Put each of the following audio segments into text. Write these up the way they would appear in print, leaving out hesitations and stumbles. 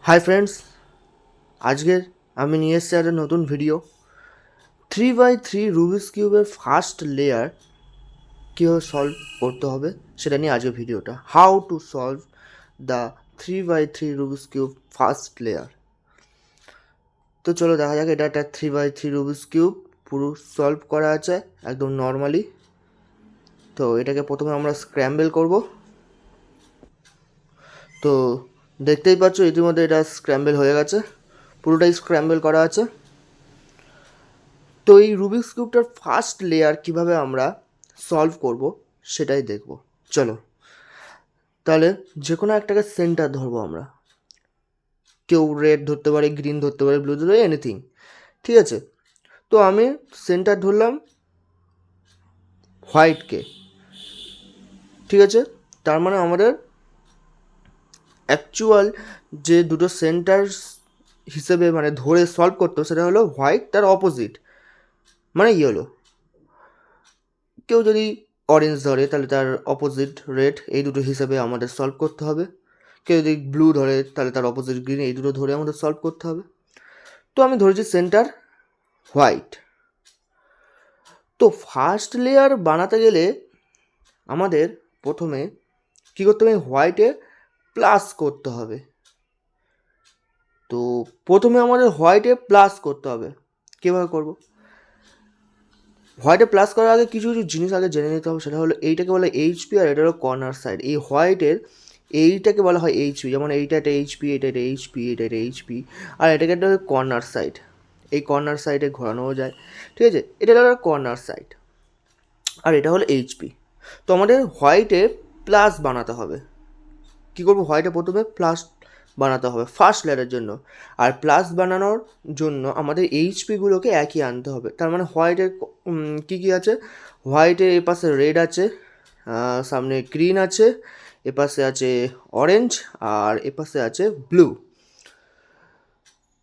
Hi friends, আজকের আমি নিয়ে এসেছি একটা নতুন ভিডিও। 3x3 রুবিক্স কিউবের ফার্স্ট লেয়ার কীভাবে সলভ করতে হবে সেটা নিয়ে আজকের ভিডিওটা। How to solve the 3x3 Rubik's cube first layer. তো চলো দেখা যাক। এটা একটা 3x3 রুবিক্স কিউব, পুরো সলভ করা আছে একদম নর্মালি। তো এটাকে প্রথমে আমরা স্ক্র্যাম্বল করব। তো দেখতেই পাচ্ছ ইতিমধ্যে এটা স্ক্র্যাম্বল হয়ে গেছে, পুরোটাই স্ক্র্যাম্বল করা আছে। তো এই রুবিক্স কিউবটার ফার্স্ট লেয়ার কিভাবে আমরা সলভ করব সেটাই দেখব। চলো তাহলে যে কোনো একটাকে সেন্টার ধরবো আমরা। কেউ রেড ধরতে পারে, গ্রিন ধরতে পারে, ব্লু ধরতে পারে, এনিথিং, ঠিক আছে। তো আমি সেন্টার ধরলাম হোয়াইটকে, ঠিক আছে। তার মানে আমাদের অ্যাকচুয়াল যে দুটো সেন্টার হিসেবে মানে ধরে সলভ করতো সেটা হলো হোয়াইট, তার অপোজিট মানে ইয়েলো। কেউ যদি অরেঞ্জ ধরে তাহলে তার অপোজিট রেড, এই দুটো হিসেবে আমাদের সলভ করতে হবে। কেউ যদি ব্লু ধরে তাহলে তার অপোজিট গ্রিন, এই দুটো ধরে আমাদের সলভ করতে হবে। তো আমি ধরেছি সেন্টার হোয়াইট। তো ফার্স্ট লেয়ার বানাতে গেলে আমাদের প্রথমে কী করতে হবে, হোয়াইটে প্লাস করতে হবে। তো প্রথমে আমাদের হোয়াইটে প্লাস করতে হবে। কীভাবে করব? হোয়াইটে প্লাস করার আগে কিছু কিছু জিনিস আগে জেনে নিতে হবে। সেটা হলো এইটাকে বলে এইচপি, আর এটা হলো কর্নার সাইড। এই হোয়াইটের এইটাকে বলা হয় এইচপি, যেমন এইটা একটা এইচপি, এটা একটা এইচপি, এটা একটা এইচপি, আর এটাকে একটা কর্নার সাইড। এই কর্নার সাইডে ঘোরানোও যায়, ঠিক আছে। এটা হলো কর্নার সাইড, আর এটা হলো এইচপি। তো আমাদের হোয়াইটে প্লাস বানাতে হবে। কী করবো? হোয়াইটে প্রথমে প্লাস বানাতে হবে ফার্স্ট লেয়ারের জন্য। আর প্লাস বানানোর জন্য আমাদের এইচপিগুলোকে একই আনতে হবে। তার মানে হোয়াইটের কী কী আছে? হোয়াইটের এপাশে রেড আছে, সামনে গ্রিন আছে, এপাশে আছে অরেঞ্জ, আর এপাশে আছে ব্লু।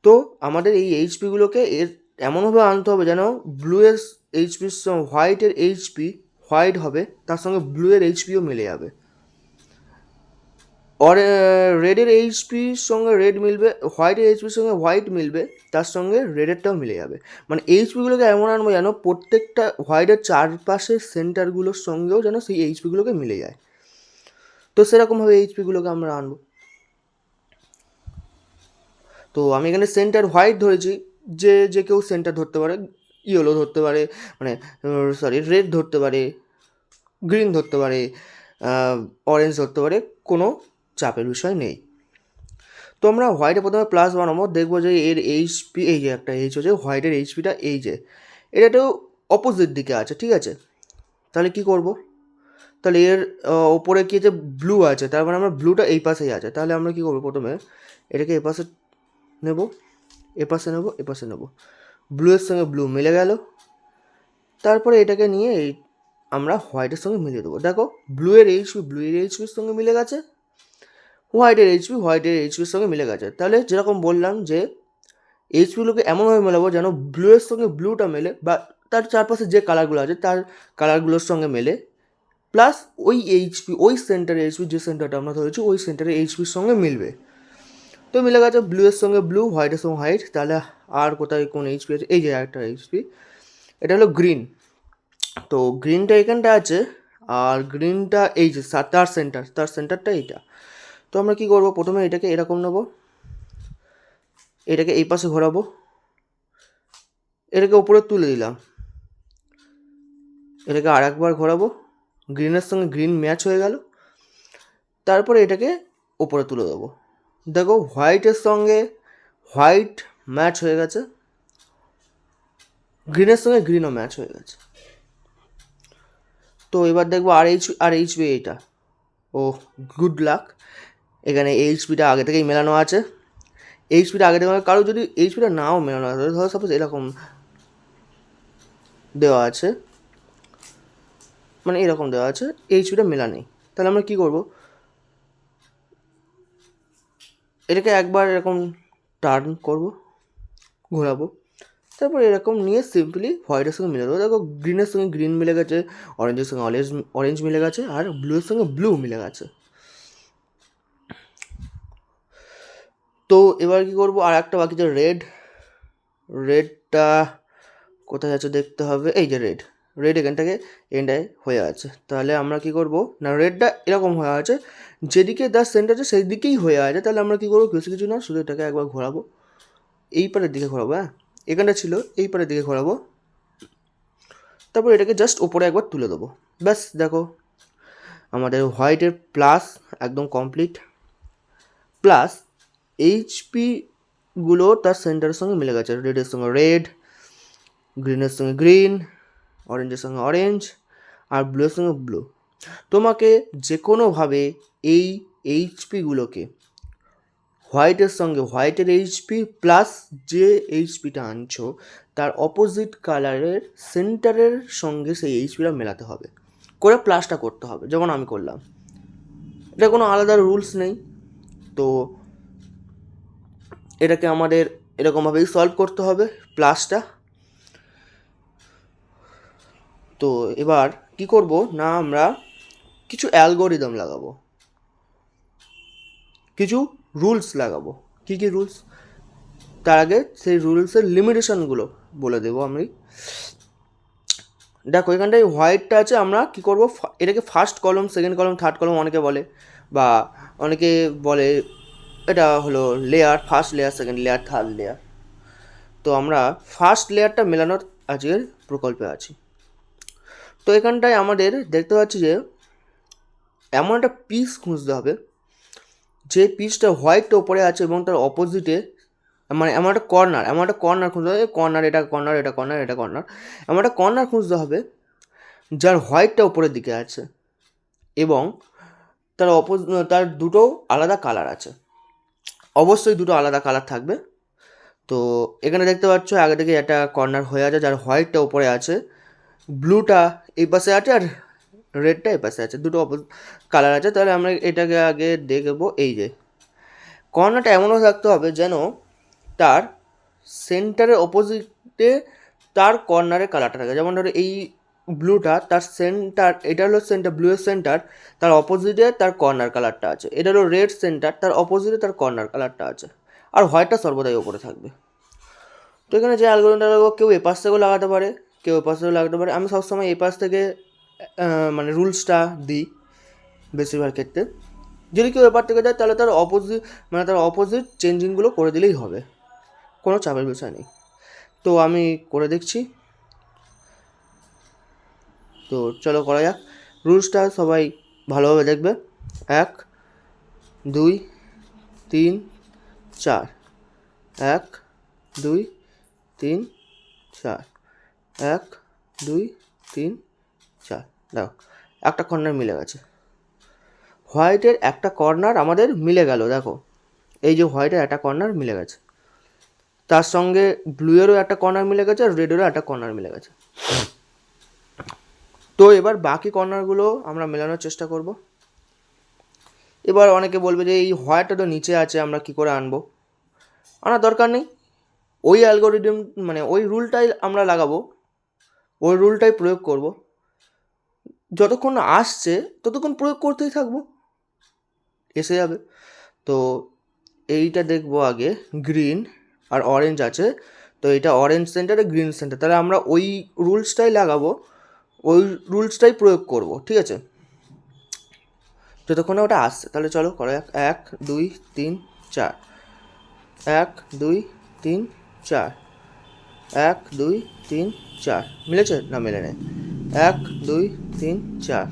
তো আমাদের এই এইচপিগুলোকে এমনভাবে আনতে হবে যেন ব্লুয়ের এইচপির সঙ্গে হোয়াইটের এইচপি হোয়াইট হবে, তার সঙ্গে ব্লুয়ের এইচপিও মিলে যাবে। রেডের এইচপির সঙ্গে রেড মিলবে, হোয়াইটের এইচপির সঙ্গে হোয়াইট মিলবে, তার সঙ্গে রেডেরটাও মিলে যাবে। মানে এইচপিগুলোকে এমন আনবো যেন প্রত্যেকটা হোয়াইটের চারপাশের সেন্টারগুলোর সঙ্গেও যেন সেই এইচপিগুলোকে মিলে যায়। তো সেরকমভাবে এইচপিগুলোকে আমরা আনবো। তো আমি এখানে সেন্টার হোয়াইট ধরেছি, যে যে কেউ সেন্টার ধরতে পারে, ইয়েলো ধরতে পারে, মানে রেড ধরতে পারে, গ্রিন ধরতে পারে, অরেঞ্জ ধরতে পারে, কোনো চাপের বিষয় নেই। তো আমরা হোয়াইটে প্রথমে প্লাস বানাবো, দেখবো যে এর এইচপি, এই যে একটা এইচ হচ্ছে হোয়াইটের এইচপিটা, এই যে এটা একটু অপোজিট দিকে আছে, ঠিক আছে। তাহলে কি করব? তাহলে এর ওপরে কি আছে? ব্লু আছে, তার মানে আমরা ব্লুটা এই পাশেই আছে। তাহলে আমরা কি করবো? প্রথমে এটাকে এ পাশে নেব, এ পাশে নেব, এ পাশে নেব, ব্লুয়ের সঙ্গে ব্লু মিলে গেল। তারপরে এটাকে নিয়ে এই আমরা হোয়াইটের সঙ্গে মিলিয়ে দেবো। দেখো ব্লুয়ের এইচপির সঙ্গে মিলে গেছে, হোয়াইটের এইচপির সঙ্গে মিলে গেছে। তাহলে যেরকম বললাম যে এইচপিগুলোকে এমনভাবে মেলাবো যেন ব্লুয়ের সঙ্গে ব্লুটা মেলে, বা তার চারপাশে যে কালারগুলো আছে তার কালারগুলোর সঙ্গে মেলে, প্লাস ওই এইচপি, ওই সেন্টারের এইচপি, যে সেন্টারটা আমরা ধরেছি ওই সেন্টারের এইচপির সঙ্গে মিলবে। তো মিলে গেছে ব্লুয়ের সঙ্গে ব্লু, হোয়াইটের সঙ্গে হোয়াইট। তাহলে আর কোথায় কোন এইচপি আছে? এই যে একটা এইচপি, এটা হলো গ্রিন। তো গ্রিনটা এখানটা আছে, আর গ্রিনটা এই যে তার সেন্টারটা এইটা। তো আমরা কী করবো? প্রথমে এটাকে এরকম নেবো, এটাকে এই পাশে ঘোরাবো, এটাকে উপরে তুলে দিলাম, এটাকে আর একবার ঘোরাবো, গ্রিনের সঙ্গে গ্রিন ম্যাচ হয়ে গেল। তারপরে এটাকে ওপরে তুলে দেবো। দেখো হোয়াইটের সঙ্গে হোয়াইট ম্যাচ হয়ে গেছে, গ্রিনের সঙ্গে গ্রিনও ম্যাচ হয়ে গেছে। তো এবার দেখবো আর এইচপি এইটা। ও গুড লাক, এখানে এইচপিটা আগে থেকেই মেলানো আছে। এইচপিটা আগে থেকে, কারো যদি এইচপিটা নাও মেলানো আছে, ধরো সাপোজ এরকম দেওয়া আছে, মানে এরকম দেওয়া আছে, এইচপিটা মেলা নেই, তাহলে আমরা কী করবো? এটাকে একবার এরকম টার্ন করব, ঘোরাবো, তারপর এরকম নিয়ে সিম্পলি হোয়াইটের সঙ্গে মিলে দেবো। দেখো গ্রিনের সঙ্গে গ্রিন মিলে গেছে, অরেঞ্জের সঙ্গে অরেঞ্জ মিলে গেছে, আর ব্লুয়ের সঙ্গে ব্লু মিলে গেছে। তো এবার কি করব, আর একটা বাকি যে রেডটা কোথায় আছে দেখতে হবে, এই যে রেড এখান থেকে এন্ডায় হয়ে আছে। তাহলে আমরা কি করব না, রেডটা এরকম হয়ে আছে, যেদিকে তার সেন্টার আছে সেই দিকেই হয়ে আছে। তাহলে আমরা কি করবো, কিছু না, শুধু এটাকে একবার ঘোরাবো, এই পারের দিকে ঘোরাবো। হ্যাঁ, এখানটা ছিল, এই পারের দিকে ঘোরাবো, তারপর এটাকে জাস্ট ওপরে একবার তুলে দেবো। ব্যাস দেখো আমাদের হোয়াইটের প্লাস একদম কমপ্লিট। প্লাস এইচপিগুলো তার সেন্টারের সঙ্গে মিলে গেছে, রেডের সঙ্গে রেড, গ্রিনের সঙ্গে গ্রিন, অরেঞ্জের সঙ্গে অরেঞ্জ, আর ব্লুয়ের সঙ্গে ব্লু। তোমাকে যে কোনোভাবে এই এইচপিগুলোকে হোয়াইটের সঙ্গে, হোয়াইটের এইচপি প্লাস যে এইচপিটা আনছো তার অপোজিট কালারের সেন্টারের সঙ্গে সেই এইচপিটা মেলাতে হবে, করে প্লাসটা করতে হবে, যেমন আমি করলাম। এটা কোনো আলাদা রুলস নেই। তো এটাকে আমাদের এরকমভাবেই সলভ করতে হবে প্লাসটা। তো এবার কি করব না, আমরা কিছু অ্যালগোরিদম লাগাবো, কিছু রুলস লাগাবো। কী কী রুলস, তার আগে সেই রুলসের লিমিটেশনগুলো বলে দেবো আমি। দেখো এখানটায় হোয়াইটটা আছে, আমরা কি করব, এটাকে ফার্স্ট কলম, সেকেন্ড কলম, থার্ড কলম অনেকে বলে, বা অনেকে বলে এটা হলো layer, first layer, second layer, third layer. তো আমরা ফার্স্ট লেয়ারটা মেলানোর আজকের প্রকল্পে আছি। তো এখানটায় আমাদের দেখতে পাচ্ছি যে এমন একটা পিস খুঁজতে হবে যে পিসটা হোয়াইটটা ওপরে আছে এবং তার অপোজিটে, মানে এমন একটা কর্নার খুঁজতে হবে, কর্নার, এটা কর্নার, এটা কর্নার, এটা কর্নার, এমন একটা কর্নার খুঁজতে হবে যার হোয়াইটটা উপরের দিকে আছে এবং তার দুটো আলাদা কালার আছে। অবশ্যই দুটো আলাদা কালার থাকবে। তো এখানে দেখতে পাচ্ছ আগে থেকে একটা কর্নার হয়ে আছে যার হোয়াইটটা উপরে আছে, ব্লুটা এই পাশে আছে আর রেডটা এই পাশে আছে, দুটো কালার আছে। তাহলে আমরা এটাকে আগে দেখবো। এই যে কর্নারটা এমনও থাকতে হবে যেন তার সেন্টারের অপোজিটে তার কর্নারের কালারটা থাকে। যেমন ধরো এই ব্লুটা, তার সেন্টার, এটা হলো সেন্টার, ব্লুয়ের সেন্টার, তার অপোজিটে তার কর্নার কালারটা আছে। এটা হলো রেড সেন্টার, তার অপোজিটে তার কর্নার কালারটা আছে, আর হোয়াইটটা সর্বদাই ওপরে থাকবে। তো এখানে যে অ্যালগরিদমটা লাগাবো, কেউ এপাশ থেকেও লাগাতে পারে, কেউ এপাশ থেকেও লাগাতে পারে। আমি সবসময় এপাশ থেকে মানে রুলসটা দিই বেশিরভাগ ক্ষেত্রে। যদি কেউ এপার থেকে যায় তাহলে তার অপোজিট চেঞ্জিংগুলো করে দিলেই হবে, কোনো চাপের বিষয় নেই। তো আমি করে দেখছি। তো চলো করা যাক। রুলসটা সবাই ভালোভাবে দেখবে। 1 2 3 4, 1 2 3 4, 1 2 3 4। দেখো একটা কর্নার মিলে গেছে, হোয়াইটের একটা কর্নার আমাদের মিলে গেল। দেখো এই যে হোয়াইটের একটা কর্নার মিলে গেছে, তার সঙ্গে ব্লুয়েরও একটা কর্নার মিলে গেছে, আর রেডেরও একটা কর্নার মিলে গেছে। তো এবার বাকি কর্নারগুলো আমরা মেলানোর চেষ্টা করব। এবার অনেকে বলবে যে এই হোয়াইটটা তো নিচে আছে, আমরা কি করে আনবো? আনার দরকার নেই, ওই অ্যালগোরিদম মানে ওই রুলটাই আমরা লাগাবো, ওই রুলটাই প্রয়োগ করব। যতক্ষণ আসছে ততক্ষণ প্রয়োগ করতেই থাকবো, এসে যাবে। তো এইটা দেখবো আগে, গ্রিন আর অরেঞ্জ আছে, তো এটা অরেঞ্জ সেন্টারে গ্রিন সেন্টার, তাহলে আমরা ওই রুলসটাই লাগাবো, ওই রুলসটাই প্রয়োগ করব, ঠিক আছে, যতক্ষণে ওটা আসছে। তাহলে চলো করা যাক। 1 2 3 4, 1 2 3 4, 1 2 3 4। মিলেছে না? মেলে নেই। 1 2 3 4,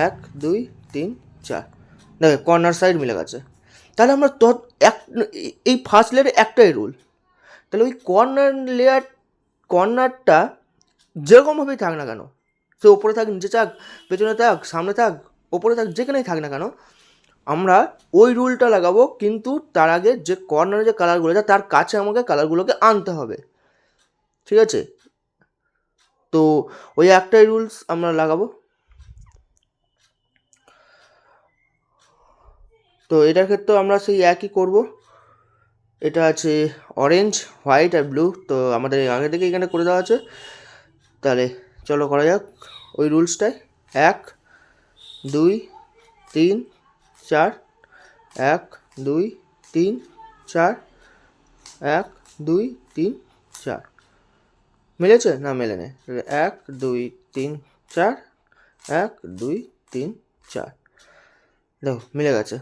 1 2 3 4। দেখো কর্নার সাইড মিলে গেছে। তাহলে আমরা এই ফার্স্ট লেয়ারে একটাই রুল, তাহলে ওই কর্নারটা যেরকমভাবেই থাক না কেন, সে ওপরে থাক, নিচে থাক, পেছনে থাক, সামনে থাক, ওপরে থাক, যেখানেই থাক না কেন, আমরা ওই রুলটা লাগাবো। কিন্তু তার আগে যে কর্নারে যে কালারগুলো আছে তার কাছে আমাকে কালারগুলোকে আনতে হবে, ঠিক আছে? তো ওই একটাই রুলস আমরা লাগাবো। তো এটার ক্ষেত্রেও আমরা সেই একই করব। এটা আছে অরেঞ্জ, হোয়াইট আর ব্লু, তো আমাদের আগে থেকে এখানে করে দেওয়া আছে। তাহলে চলো করা যাক ওই রুলসটাই। 1 2 3 4, 1 2 3 4, 1 2 3 4। মিলেছে না মেলেনি? 1 2 3 4, 1 2 3 4। দেখো মিলে গেছে,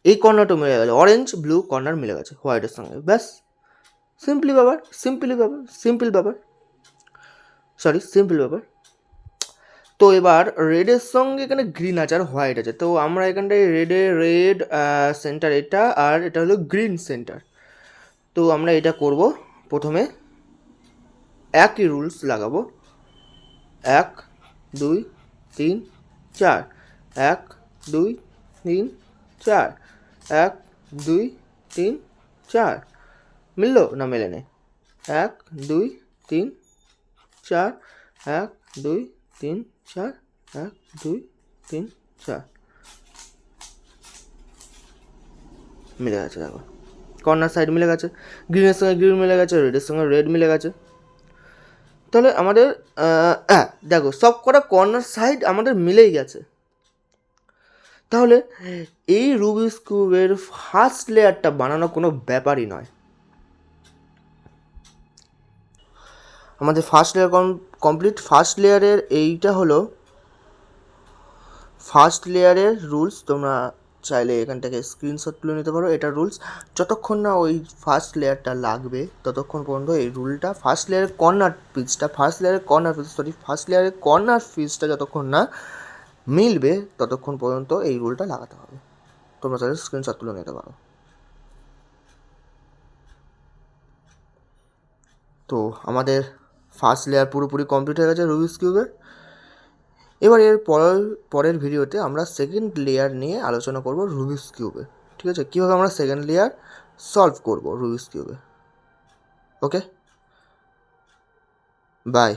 এই কর্নারটা মিলে গেছে, অরেঞ্জ ব্লু কর্নার মিলে গেছে হোয়াইটের সঙ্গে, ব্যাস। সিম্পল ব্যাপার। তো এবার রেডের সঙ্গে এখানে গ্রিন আছে আর হোয়াইট আছে, তো আমরা এখানটায় রেড সেন্টার এটা, আর এটা হলো গ্রিন সেন্টার। তো আমরা এটা করব, প্রথমে একই রুলস লাগাবো, 1 2 3 4, 1 2 3 4, 1 2 3 4। মিললো না মেলে নেই? 1 2 3 4, 1 2 3 4, 1 2 3 4। মিলে গেছে, দেখো কর্নার সাইড মিলে গেছে, গ্রিনের সঙ্গে গ্রিন মিলে গেছে, রেডের সঙ্গে রেড মিলে গেছে। তাহলে আমাদের দেখো সব কটা কর্নার সাইড আমাদের মিলেই গেছে। তাহলে এই রুবিক্স কিউবের ফার্স্ট লেয়ারটা বানানো কোনো ব্যাপারই নয়। আমাদের ফার্স্ট লেয়ার কমপ্লিট। ফার্স্ট লেয়ারের এইটা হলো ফার্স্ট লেয়ারের রুলস, তোমরা চাইলে এখান থেকে স্ক্রিনশট তুলে নিতে পারো। এটা রুলস, যতক্ষণ না ওই ফার্স্ট লেয়ারটা লাগবে ততক্ষণ পর্যন্ত এই রুলটা, ফার্স্ট লেয়ারের কর্নার পিসটা যতক্ষণ না মিলবে ততক্ষণ পর্যন্ত এই রুলটা লাগাতে হবে। তোমরা চাইলে স্ক্রিনশট তুলে নিতে পারো। তো আমাদের ফার্স্ট লেয়ার পুরোপুরি কমপ্লিট হয়ে গেছে রুবিক্স কিউবের। এবার এর পরের ভিডিওতে আমরা সেকেন্ড লেয়ার নিয়ে আলোচনা করব রুবিক্স কিউবে। ঠিক আছে, কীভাবে আমরা সেকেন্ড লেয়ার সলভ করব রুবিক্স কিউবে। Okay, by.